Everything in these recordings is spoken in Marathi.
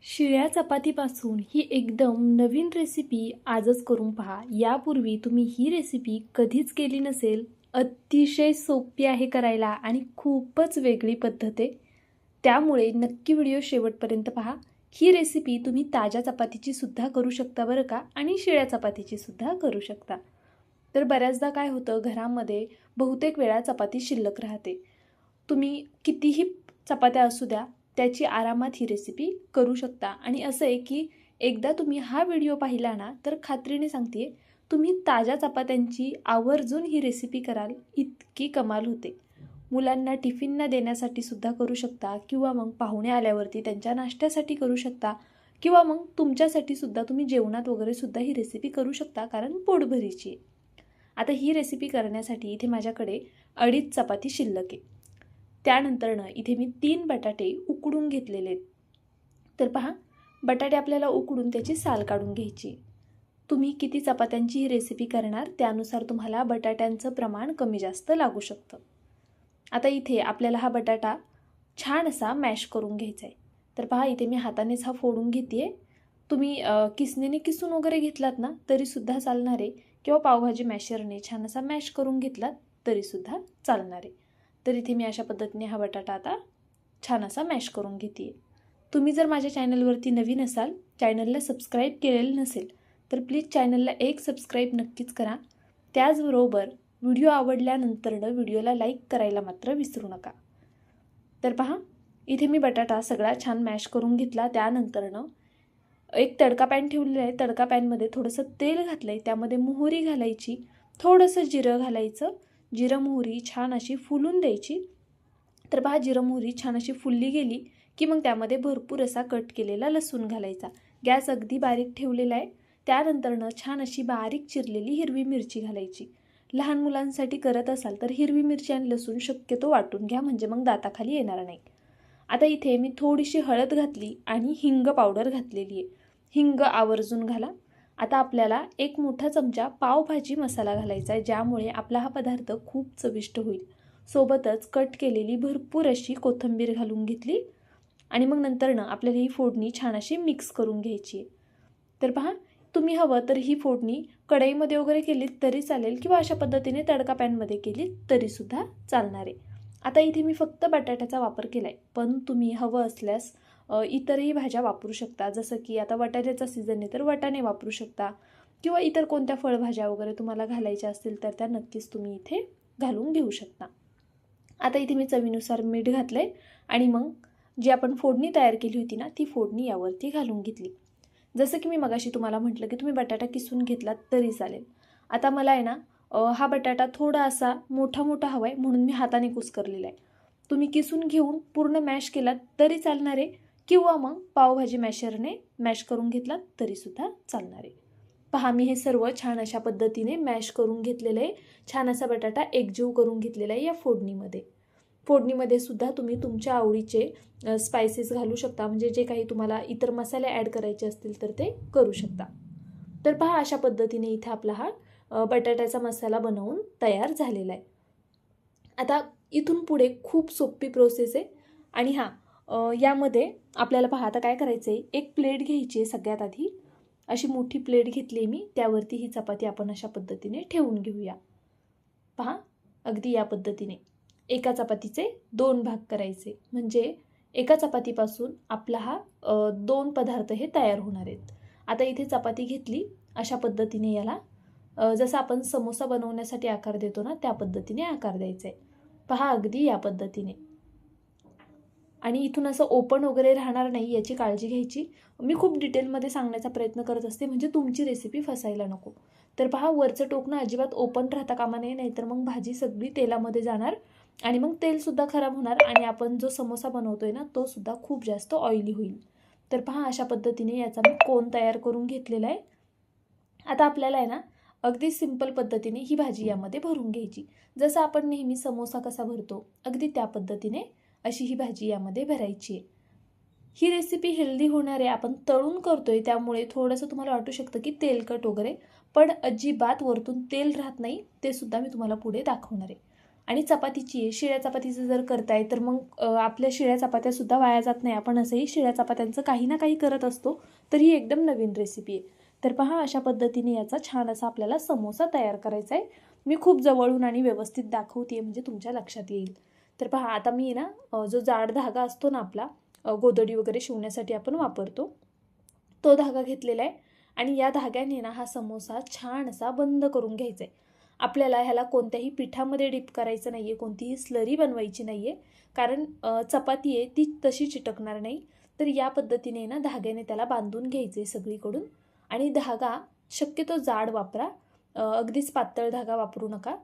शिळ्या चपातीपासून ही एकदम नवीन रेसिपी आजच करून पहा। यापूर्वी तुम्ही ही रेसिपी कधीच केली नसेल। अतिशय सोपी आहे करायला आणि खूपच वेगळी पद्धत आहे। त्यामुळे नक्की व्हिडिओ शेवटपर्यंत पहा। ही रेसिपी तुम्ही ताज्या चपातीची सुद्धा करू शकता बरं का, आणि शिळ्या चपातीची सुद्धा करू शकता। तर बऱ्याचदा काय होतं, घरामध्ये बहुतेक वेळा चपाती शिल्लक राहते। तुम्ही कितीही चपात्या असू द्या, त्याची आरामात ही रेसिपी करू शकता। आणि असं आहे की एकदा तुम्ही हा व्हिडिओ पाहिला ना, तर खात्रीने सांगते तुम्ही ताज्या चपात्यांची आवर्जून ही रेसिपी कराल, इतकी कमाल होते। मुलांना टिफिनना देण्यासाठी सुद्धा करू शकता, किंवा मग पाहुणे आल्यावरती त्यांच्या नाश्त्यासाठी करू शकता, किंवा मग तुमच्यासाठी सुद्धा तुम्ही जेवणात वगैरे सुद्धा ही रेसिपी करू शकता, कारण पोटभरीची आहे। आता ही रेसिपी करण्यासाठी इथे माझ्याकडे 2.5 चपाती शिल्लक आहे। त्यानंतरनं इथे मी 3 बटाटे उकडून घेतलेले आहेत। तर पहा, बटाटे आपल्याला उकडून त्याची साल काढून घ्यायची। तुम्ही किती चपात्यांची ही रेसिपी करणार त्यानुसार तुम्हाला बटाट्यांचं प्रमाण कमी जास्त लागू शकतं। आता इथे आपल्याला हा बटाटा छान असा मॅश करून घ्यायचा आहे। तर पहा, इथे मी हातानेच हा फोडून घेते। तुम्ही किसणीने किसून वगैरे घेतलात ना तरीसुद्धा चालणार आहे, किंवा पावभाजी मॅशरने छान असा मॅश करून घेतलात तरीसुद्धा चालणार आहे। तर इथे मी अशा पद्धतीने हा बटाटा आता छान असा मॅश करून घेते। तुम्ही जर माझ्या चॅनलवरती नवीन असाल, चॅनलला सबस्क्राईब केलेलं नसेल, तर प्लीज चॅनलला एक सबस्क्राईब नक्कीच करा। त्याचबरोबर व्हिडिओ आवडल्यानंतरनं व्हिडिओला लाईक करायला मात्र विसरू नका। तर पहा, इथे मी बटाटा सगळा छान मॅश करून घेतला। त्यानंतरनं एक तडका पॅन ठेवलेला आहे। तडका पॅनमध्ये थोडंसं तेल घातलं आहे, त्यामध्ये मोहरी घालायची, थोडंसं जिरं घालायचं। जिरं मोहरी छान अशी फुलून द्यायची। तर पहा, जिरं मोहरी छान अशी फुलली गेली की मग त्यामध्ये भरपूर असा कट केलेला लसूण घालायचा। गॅस अगदी बारीक ठेवलेला आहे। त्यानंतरनं छान अशी बारीक चिरलेली हिरवी मिरची घालायची। लहान मुलांसाठी करत असाल तर हिरवी मिरची आणि लसूण शक्यतो वाटून घ्या, म्हणजे मग दाताखाली येणार नाही। आता इथे मी थोडीशी हळद घातली आणि हिंग पावडर घातलेली आहे। हिंग आवर्जून घाला। आता आपल्याला एक मोठा चमचा पावभाजी मसाला घालायचा आहे, ज्यामुळे आपला हा पदार्थ खूप चविष्ट होईल। सोबतच कट केलेली भरपूर अशी कोथिंबीर घालून घेतली, आणि मग नंतरनं आपल्याला ही फोडणी छान अशी मिक्स करून घ्यायची आहे। तर पहा, तुम्ही हवं तर ही फोडणी कढईमध्ये वगैरे केलीत तरी चालेल, किंवा अशा पद्धतीने तडका पॅनमध्ये केलीत तरीसुद्धा चालणार आहे। आता इथे मी फक्त बटाट्याचा वापर केला आहे, पण तुम्ही हवं असल्यास इतरही भाज्या वापरू शकता। जसं की आता बटाट्याचा सीझन आहे तर वाटाणे वापरू शकता, किंवा इतर कोणत्या फळभाज्या वगैरे तुम्हाला घालायच्या असतील तर त्या नक्कीच तुम्ही इथे घालून घेऊ शकता। आता इथे मी चवीनुसार मीठ घातलं आहे, आणि मग जी आपण फोडणी तयार केली होती ना, ती फोडणी यावरती घालून घेतली। जसं की मी मगाशी तुम्हाला म्हटलं की तुम्ही बटाटा किसून घेतलात तरी चालेल। आता मला आहे ना हा बटाटा थोडा असा मोठा मोठा हवा आहे, म्हणून मी हाताने कुस्करलेला आहे। तुम्ही किसून घेऊन पूर्ण मॅश केलात तरी चालणार आहे, किंवा मग पावभाजी मॅशरने मॅश करून घेतलात तरीसुद्धा चालणार आहे। पहा, मी हे सर्व छान अशा पद्धतीने मॅश करून घेतलेलं आहे। छान असा बटाटा एकजीव करून घेतलेला आहे या फोडणीमध्ये। फोडणीमध्ये सुद्धा तुम्ही तुमच्या आवडीचे स्पाइसेस घालू शकता, म्हणजे जे काही तुम्हाला इतर मसाले ॲड करायचे असतील तर ते करू शकता। तर पहा, अशा पद्धतीने इथे आपला हा बटाट्याचा मसाला बनवून तयार झालेला आहे। आता इथून पुढे खूप सोपी प्रोसेस आहे। आणि यामध्ये आपल्याला पहा, आता काय करायचं आहे, एक प्लेट घ्यायची आहे। सगळ्यात आधी अशी मोठी प्लेट घेतली आहे मी, त्यावरती ही चपाती आपण अशा पद्धतीने ठेवून घेऊया। पहा, अगदी या पद्धतीने एका चपातीचे 2 भाग करायचे, म्हणजे एका चपातीपासून आपला हा 2 पदार्थ हे तयार होणार आहेत। आता इथे चपाती घेतली, अशा पद्धतीने याला जसं आपण समोसा बनवण्यासाठी आकार देतो ना, त्या पद्धतीने आकार द्यायचा आहे। पहा, अगदी या पद्धतीने। आणि इथून असं ओपन वगैरे राहणार नाही याची काळजी घ्यायची। मी खूप डिटेलमध्ये सांगण्याचा प्रयत्न करत असते, म्हणजे तुमची रेसिपी फसायला नको। तर पहा, वरचं टोकणं अजिबात ओपन राहता कामा नये, नाहीतर मग भाजी सगळी तेलामध्ये जाणार आणि मग तेलसुद्धा खराब होणार, आणि आपण जो समोसा बनवतोय ना तो सुद्धा खूप जास्त ऑइली होईल। तर पहा, अशा पद्धतीने याचा मी कोन तयार करून घेतलेला आहे। आता आपल्याला आहे ना अगदी सिंपल पद्धतीने ही भाजी यामध्ये भरून घ्यायची। जसं आपण नेहमी समोसा कसा भरतो अगदी त्या पद्धतीने अशी ही भाजी यामध्ये भरायची आहे। ही रेसिपी हेल्दी होणार आहे, आपण तळून करतोय त्यामुळे थोडंसं तुम्हाला वाटू शकतं की तेलकट वगैरे, पण अजिबात वरतून तेल राहत नाही, ते सुद्धा मी तुम्हाला पुढे दाखवणार आहे। आणि चपातीची शिळ्या चपातीचं जर करताय तर मग आपल्या शिळ्या चपात्यासुद्धा वाया जात नाही. आपण असंही शिळ्या चपात्यांचं काही ना काही करत असतो. तर ही एकदम नवीन रेसिपी आहे. तर पहा अशा पद्धतीने याचा छान असा आपल्याला समोसा तयार करायचा आहे. मी खूप जवळून आणि व्यवस्थित दाखवते म्हणजे तुमच्या लक्षात येईल. तर पहा आता मी ना जो जाड धागा असतो ना आपला गोधडी वगैरे शिवण्यासाठी आपण वापरतो तो धागा घेतलेला आहे आणि या धाग्याने ना हा समोसा छान असा बंद करून घ्यायचा आहे. आपल्याला ह्याला कोणत्याही पिठामध्ये डिप करायचं नाही आहे, कोणतीही स्लरी बनवायची नाही आहे, कारण चपाती आहे ती तशी चिटकणार नाही. तर या पद्धतीने ना धाग्याने त्याला बांधून घ्यायचे सगळीकडून आणि धागा शक्यतो जाड वापरा, अगदीच पातळ धागा वापरू नका.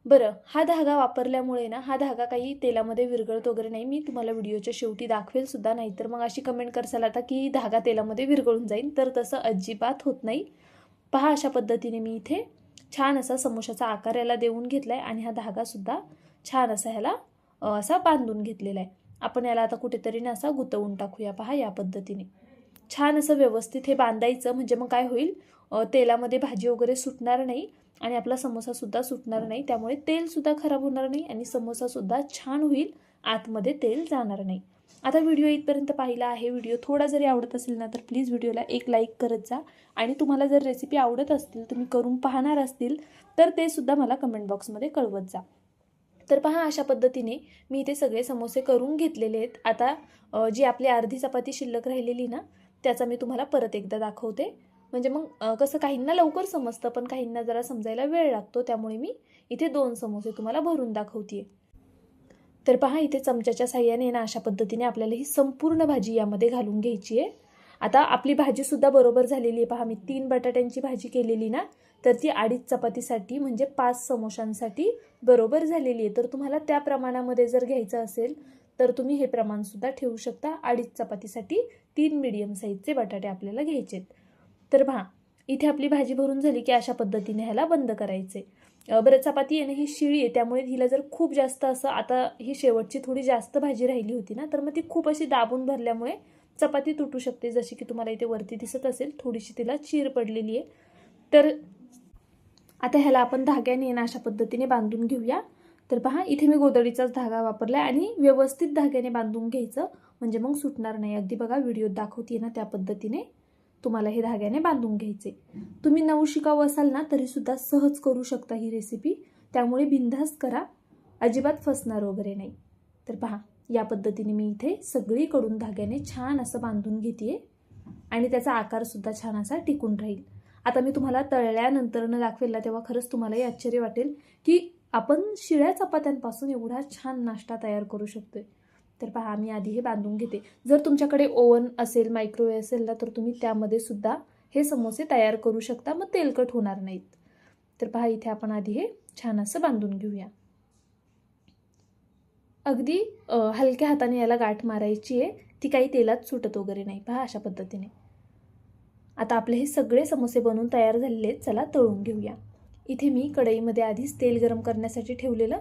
बरं, हा धागा वापरल्यामुळे ना हा धागा काही तेलामध्ये विरघळत वगैरे नाही. मी तुम्हाला व्हिडिओच्या शेवटी दाखवेल सुद्धा, नाही तर मग अशी कमेंट करसाल आता की धागा तेलामध्ये विरघळून जाईल, तर तसं अजिबात होत नाही. पहा अशा पद्धतीने मी इथे छान असा समोशाचा आकार याला देऊन घेतला आहे आणि हा धागासुद्धा छान असा ह्याला असा बांधून घेतलेला आहे. आपण याला आता कुठेतरी ना असा गुंतवून टाकूया. पहा या पद्धतीने छान असं व्यवस्थित हे बांधायचं, म्हणजे मग काय होईल, तेलामध्ये भाजी वगैरे सुटणार नाही आणि आपला समोसासुद्धा सुटणार नाही. त्यामुळे तेलसुद्धा खराब होणार नाही आणि समोसासुद्धा छान होईल, आतमध्ये तेल जाणार नाही. आता व्हिडिओ इथपर्यंत पाहिला आहे. व्हिडिओ थोडा जरी आवडत असेल ना तर प्लीज व्हिडिओला एक लाईक करत जा आणि तुम्हाला जर रेसिपी आवडत असतील, तुम्ही करून पाहणार असतील तर ते सुद्धा मला कमेंट बॉक्समध्ये कळवत जा. तर पहा अशा पद्धतीने मी इथे सगळे समोसे करून घेतलेले आहेत. आता जी आपली अर्धी चपाती शिल्लक राहिलेली ना त्याचा मी तुम्हाला परत एकदा दाखवते, म्हणजे मग कसं काहींना लवकर समजतं पण काहींना जरा समजायला वेळ लागतो. त्यामुळे मी इथे 2 समोसे तुम्हाला भरून दाखवते. तर पहा इथे चमच्याच्या साह्याने ना अशा पद्धतीने आपल्याला ही संपूर्ण भाजी यामध्ये घालून घ्यायची आहे. आता आपली भाजीसुद्धा बरोबर झालेली आहे. पहा मी 3 बटाट्यांची भाजी केलेली ना, तर ती 2.5 चपातीसाठी म्हणजे 5 समोशांसाठी बरोबर झालेली आहे. तर तुम्हाला त्या प्रमाणामध्ये जर घ्यायचं असेल तर तुम्ही हे प्रमाणसुद्धा ठेवू शकता. 2.5 चपातीसाठी 3 मीडियम साईजचे बटाटे आपल्याला घ्यायचे आहेत. तर पहा इथे आपली भाजी भरून झाली की अशा पद्धतीने ह्याला बंद करायचे. बरं, चपाती आहे ना ही शिळी आहे, त्यामुळे हिला जर खूप जास्त असं, आता ही शेवटची थोडी जास्त भाजी राहिली होती ना, तर मग ती खूप अशी दाबून भरल्यामुळे चपाती तुटू शकते. जशी की तुम्हाला इथे वरती दिसत असेल थोडीशी तिला चीर पडलेली आहे. तर आता ह्याला आपण धाग्याने ना अशा पद्धतीने बांधून घेऊया. तर पहा इथे मी गोधडीचाच धागा वापरला आणि व्यवस्थित धाग्याने बांधून घ्यायचं, म्हणजे मग सुटणार नाही. अगदी बघा व्हिडिओत दाखवते ना त्या पद्धतीने तुम्हाला हे धाग्याने बांधून घ्यायचे. तुम्ही नवशिकाऊ असाल ना तरीसुद्धा सहज करू शकता ही रेसिपी, त्यामुळे बिनधास्त करा, अजिबात फसणार वगैरे नाही. तर पहा या पद्धतीने मी इथे सगळीकडून धाग्याने छान असं बांधून घेते आणि त्याचा आकारसुद्धा छान असा टिकून राहील. आता मी तुम्हाला तळल्यानंतर दाखवेल ना तेव्हा खरंच तुम्हालाही आश्चर्य वाटेल की आपण शिळ्या चपात्यांपासून एवढा छान नाश्ता तयार करू शकतोय. तर पहा मी आधी हे बांधून घेते. जर तुमच्याकडे ओव्हन असेल, मायक्रोवेव्ह असेल ना, तर तुम्ही त्यामध्ये सुद्धा हे समोसे तयार करू शकता, मग तेलकट होणार नाहीत. तर पहा इथे आपण आधी हे छान असं बांधून घेऊया. अगदी हलक्या हाताने याला गाठ मारायची आहे, ती काही तेलात सुटत वगैरे नाही. पहा अशा पद्धतीने. आता आपले हे सगळे समोसे बनवून तयार झालेले आहेत. चला तळून घेऊया. इथे मी कढईमध्ये आधीच तेल गरम करण्यासाठी ठेवलेलं,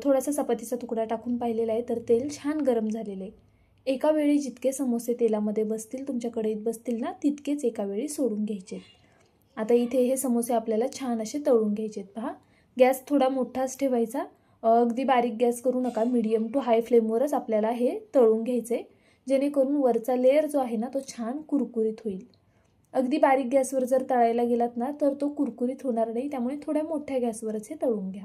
थोडासा चपातीचा तुकडा टाकून पाहिलेला आहे, तर तेल छान गरम झालेलं आहे. एका वेळी जितके समोसे तेलामध्ये बसतील, तुमच्या कढईत बसतील ना, तितकेच एका वेळी सोडून घ्यायचे. आता इथे हे समोसे आपल्याला छान असे तळून घ्यायचे आहेत. पहा गॅस थोडा मोठाच ठेवायचा, अगदी बारीक गॅस करू नका. मीडियम टू हाय फ्लेमवरच आपल्याला हे तळून घ्यायचं आहे, जेणेकरून वरचा लेअर जो आहे ना तो छान कुरकुरीत होईल. अगदी बारीक गॅसवर जर तळायला गेलात ना तर तो कुरकुरीत होणार नाही, त्यामुळे थोड्या मोठ्या गॅसवरच हे तळून घ्या.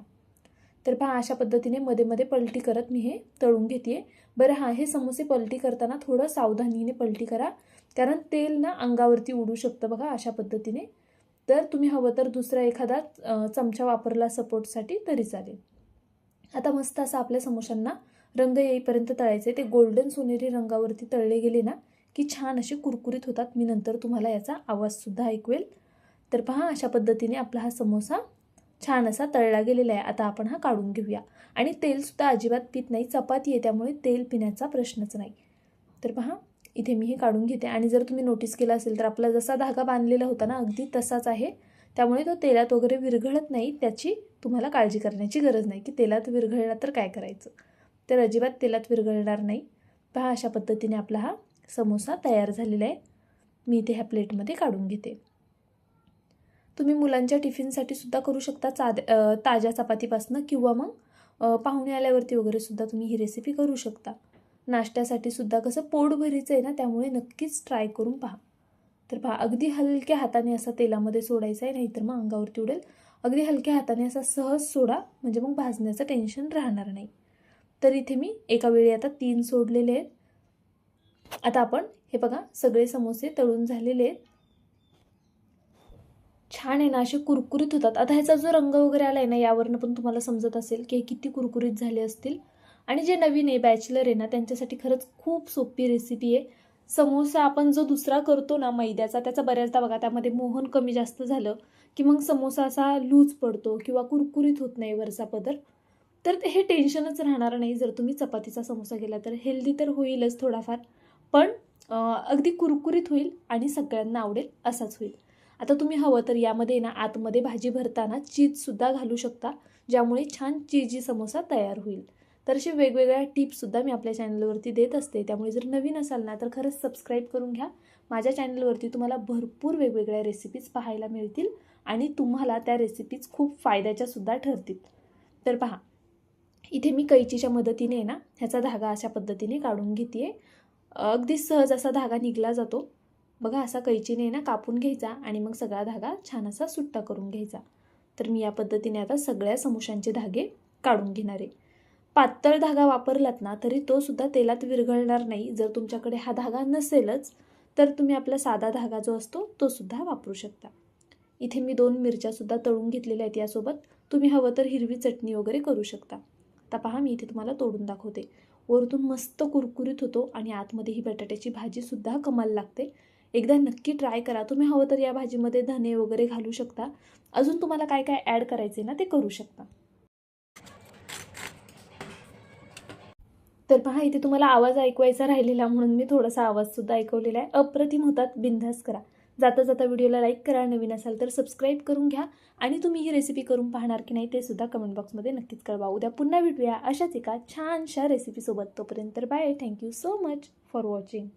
तर पहा अशा पद्धतीने मध्ये मध्ये पलटी करत मी हे तळून घेते. बरं हां, हे समोसे पलटी करताना थोडं सावधानीने पलटी करा, कारण तेल ना अंगावरती उडू शकतं बघा अशा पद्धतीने. तर तुम्ही हवं तर दुसरा एखादा चमचा वापरला सपोर्टसाठी तरी चालेल. आता मस्त असं आपल्या समोशांना रंग येईपर्यंत तळायचे. ते गोल्डन सोनेरी रंगावरती तळले गेले ना की छान असे कुरकुरीत होतात. मी नंतर तुम्हाला याचा आवाजसुद्धा ऐकवेल. तर पहा अशा पद्धतीने आपला हा समोसा छान असा तळला गेलेला आहे. आता आपण हा काढून घेऊया आणि तेलसुद्धा अजिबात पित नाही, चपाती आहे त्यामुळे तेल पिण्याचा प्रश्नच नाही. तर पहा इथे मी हे काढून घेते आणि जर तुम्ही नोटीस केलं असेल तर आपला जसा धागा बांधलेला होता ना अगदी तसाच आहे, त्यामुळे तो तेलात वगैरे विरघळत नाही. त्याची तुम्हाला काळजी करण्याची गरज नाही की तेलात विरघळला तर काय करायचं, तर अजिबात तेलात विरघळणार नाही. पहा अशा पद्धतीने आपला हा समोसा तयार झालेला आहे. मी इथे ह्या प्लेटमध्ये काढून घेते. तुम्ही मुलांच्या टिफिनसाठी सुद्धा करू शकता ताज्या चपातीपासनं, किंवा मग पाहुणे आल्यावरती वगैरे सुद्धा तुम्ही ही रेसिपी करू शकता. नाश्त्यासाठी सुद्धा कसं पोटभरीचं आहे ना, त्यामुळे नक्कीच ट्राय करून पहा. तर पहा, अगदी हलक्या हाताने असा तेलामध्ये सोडायचा आहे, नाहीतर मग अंगावरती उडेल. अगदी हलक्या हाताने असा सहज सोडा, म्हणजे मग भाजण्याचं टेन्शन राहणार नाही. तर इथे मी एका वेळी आता 3 सोडलेले आहेत. आता आपण हे बघा, सगळे समोसे तळून झालेले आहेत. छान आहे ना, असे कुरकुरीत होतात. आता ह्याचा जो रंग वगैरे आला आहे ना, यावरनं पण तुम्हाला समजत असेल की हे किती कुरकुरीत झाले असतील. आणि जे नवीन आहे, बॅचलर आहे ना, त्यांच्यासाठी खरंच खूप सोपी रेसिपी आहे. समोसा आपण जो दुसरा करतो ना मैद्याचा, त्याचा बऱ्याचदा बघा त्यामध्ये मोहन कमी जास्त झालं की मग समोसा असा लूज पडतो किंवा कुरकुरीत होत नाही वरचा पदर. तर हे टेन्शनच राहणार नाही जर तुम्ही चपातीचा समोसा केला तर. हेल्दी तर होईलच थोडाफार, पण अगदी कुरकुरीत होईल आणि सगळ्यांना आवडेल असाच होईल. आता तुम्ही हवं तर यामध्ये ना आतमध्ये भाजी भरताना चीजसुद्धा घालू शकता, ज्यामुळे छान चीजी समोसा तयार होईल. तर असे वेगवेगळ्या टिप्ससुद्धा मी आपल्या चॅनलवरती देत असते. त्यामुळे जर नवीन असाल ना तर खरंच सबस्क्राईब करून घ्या. माझ्या चॅनलवरती तुम्हाला भरपूर वेगवेगळ्या रेसिपीज पाहायला मिळतील आणि तुम्हाला त्या रेसिपीज खूप फायद्याच्यासुद्धा ठरतील. तर पहा, इथे मी कैचीच्या मदतीने आहे ना ह्याचा धागा अशा पद्धतीने काढून घेते आहे. अगदी सहज असा धागा निघला जातो. बघा, असा कैचीने ना कापून घ्यायचा आणि मग सगळा धागा छान असा सुट्टा करून घ्यायचा. तर मी या पद्धतीने आता सगळ्या समोशांचे धागे काढून घेणार आहे. पातळ धागा वापरलात ना तरी तो सुद्धा तेलात विरघळणार नाही. जर तुमच्याकडे हा धागा नसेलच तर तुम्ही आपला साधा धागा जो असतो तो सुद्धा वापरू शकता. इथे मी 2 मिरच्यासुद्धा तळून घेतलेल्या आहेत. यासोबत तुम्ही हवं तर हिरवी चटणी वगैरे करू शकता. आता पहा, मी इथे तुम्हाला तोडून दाखवते. वरतून मस्त कुरकुरीत होतो आणि आतमध्ये ही बटाट्याची भाजीसुद्धा कमाल लागते. एकदा नक्की ट्राय करा. तुम्ही हवं तर या भाजीमध्ये धने वगैरे घालू शकता. अजून तुम्हाला काय काय ॲड करायचे ना ते करू शकता. तर पहा, इथे तुम्हाला आवाज ऐकवायचा राहिलेला म्हणून मी थोडासा आवाजसुद्धा ऐकवलेला आहे. अप्रतिम होतात, बिनधास्त करा. जाता जाता व्हिडिओला लाईक करा, नवीन असाल तर सबस्क्राईब करून घ्या आणि तुम्ही ही रेसिपी करून पाहणार की नाही ते सुद्धा कमेंट बॉक्समध्ये नक्कीच कळवा. उद्या पुन्हा भेटूया अशाच एका छानशा रेसिपीसोबत. तोपर्यंत bye. Thank you so much for watching.